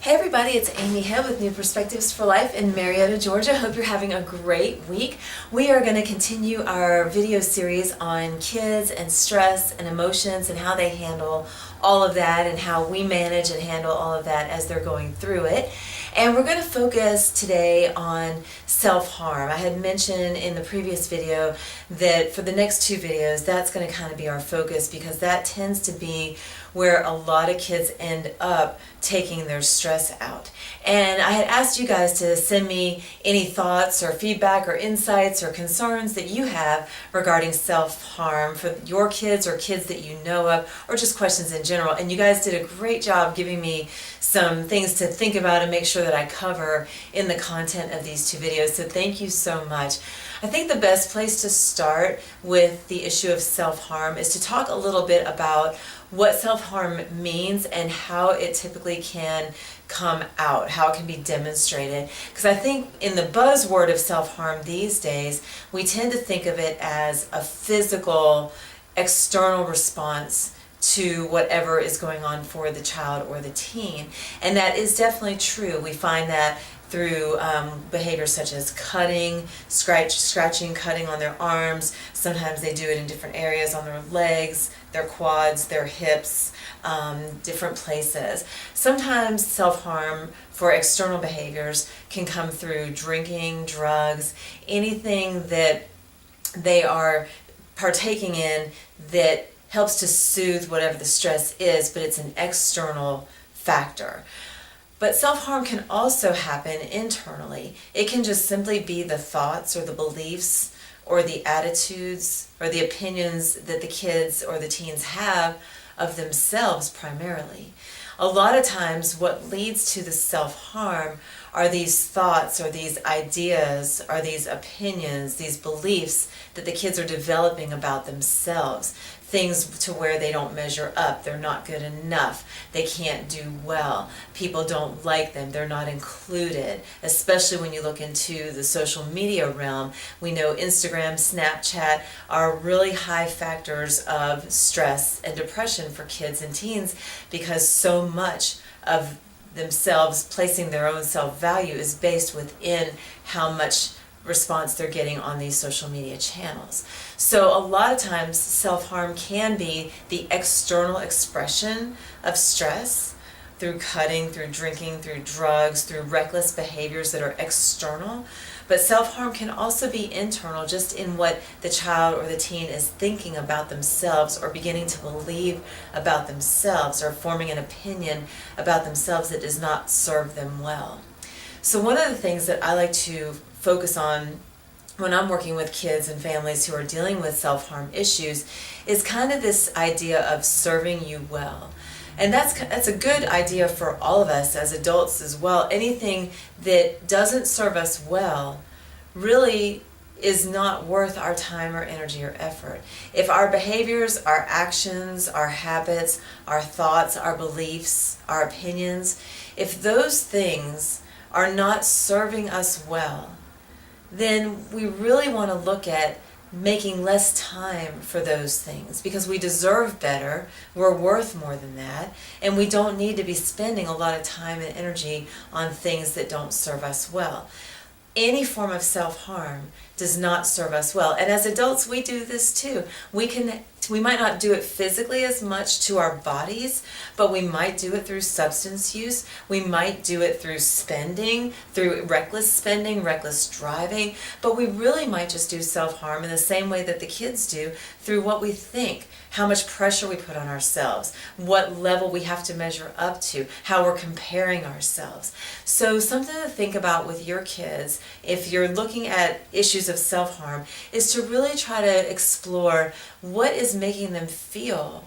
Hey everybody, it's Amy Hibb with New Perspectives for Life in Marietta, Georgia. Hope you're having a great week. We are going to continue our video series on kids and stress and emotions and how they handle all of that and how we manage and handle all of that as they're going through it. And we're going to focus today on self-harm. I had mentioned in the previous video that for the next two videos, that's going to kind of be our focus because that tends to be where a lot of kids end up taking their stress out. And I had asked you guys to send me any thoughts or feedback or insights or concerns that you have regarding self-harm for your kids or kids that you know of, or just questions in general. And you guys did a great job giving me some things to think about and make sure that I cover in the content of these two videos. So thank you so much. I think the best place to start with the issue of self-harm is to talk a little bit about what self-harm means and how it typically can come out, how it can be demonstrated. Because I think in the buzzword of self-harm these days, we tend to think of it as a physical, external response to whatever is going on for the child or the teen. And that is definitely true. We find that through behaviors such as cutting, scratching, cutting on their arms. Sometimes they do it in different areas on their legs, their quads, their hips, different places. Sometimes self-harm for external behaviors can come through drinking, drugs, anything that they are partaking in that helps to soothe whatever the stress is, but it's an external factor. But self-harm can also happen internally. It can just simply be the thoughts or the beliefs or the attitudes or the opinions that the kids or the teens have of themselves primarily. A lot of times what leads to the self-harm are these thoughts or these ideas or these opinions, these beliefs that the kids are developing about themselves. Things to where they don't measure up, they're not good enough, they can't do well, people don't like them, they're not included. Especially when you look into the social media realm, we know Instagram, Snapchat are really high factors of stress and depression for kids and teens because so much of themselves placing their own self-value is based within how much response they're getting on these social media channels. So a lot of times self-harm can be the external expression of stress through cutting, through drinking, through drugs, through reckless behaviors that are external. But self-harm can also be internal, just in what the child or the teen is thinking about themselves or beginning to believe about themselves or forming an opinion about themselves that does not serve them well. So one of the things that I like to focus on when I'm working with kids and families who are dealing with self-harm issues is kind of this idea of serving you well. And that's a good idea for all of us as adults as well. Anything that doesn't serve us well really is not worth our time or energy or effort. If our behaviors, our actions, our habits, our thoughts, our beliefs, our opinions, if those things are not serving us well, then we really want to look at making less time for those things because we deserve better, we're worth more than that, and we don't need to be spending a lot of time and energy on things that don't serve us well. Any form of self-harm does not serve us well. And as adults, we do this too. We might not do it physically as much to our bodies, but we might do it through substance use. We might do it through spending, through reckless spending, reckless driving, but we really might just do self-harm in the same way that the kids do through what we think, how much pressure we put on ourselves, what level we have to measure up to, how we're comparing ourselves. So something to think about with your kids, if you're looking at issues of self-harm, is to really try to explore what is making them feel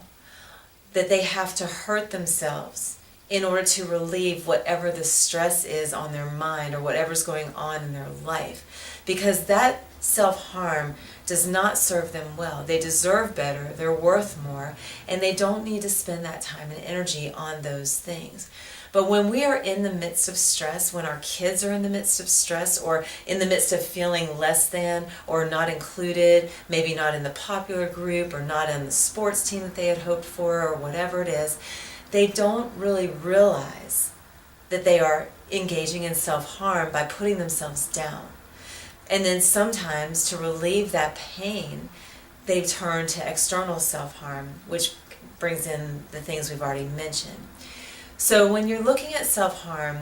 that they have to hurt themselves in order to relieve whatever the stress is on their mind or whatever's going on in their life. Because that self-harm does not serve them well. They deserve better, they're worth more, and they don't need to spend that time and energy on those things. But when we are in the midst of stress, when our kids are in the midst of stress or in the midst of feeling less than or not included, maybe not in the popular group or not in the sports team that they had hoped for or whatever it is, they don't really realize that they are engaging in self-harm by putting themselves down. And then sometimes to relieve that pain, they turn to external self-harm, which brings in the things we've already mentioned. So when you're looking at self-harm,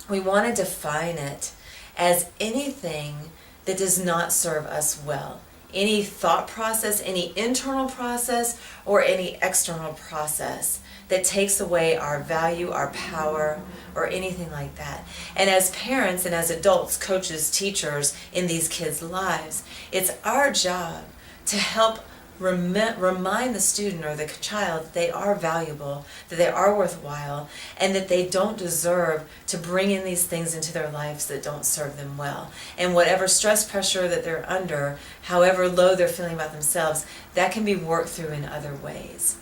we want to define it as anything that does not serve us well. Any thought process, any internal process, or any external process that takes away our value, our power, or anything like that. And as parents and as adults, coaches, teachers in these kids' lives, it's our job to help remind the student or the child that they are valuable, that they are worthwhile, and that they don't deserve to bring in these things into their lives that don't serve them well. And whatever stress pressure that they're under, however low they're feeling about themselves, that can be worked through in other ways.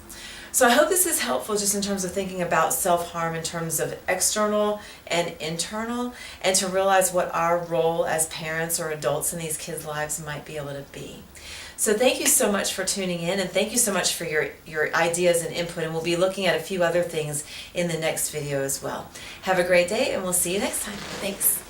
So I hope this is helpful just in terms of thinking about self-harm in terms of external and internal, and to realize what our role as parents or adults in these kids' lives might be able to be. So thank you so much for tuning in, and thank you so much for your ideas and input, and we'll be looking at a few other things in the next video as well. Have a great day, and we'll see you next time. Thanks.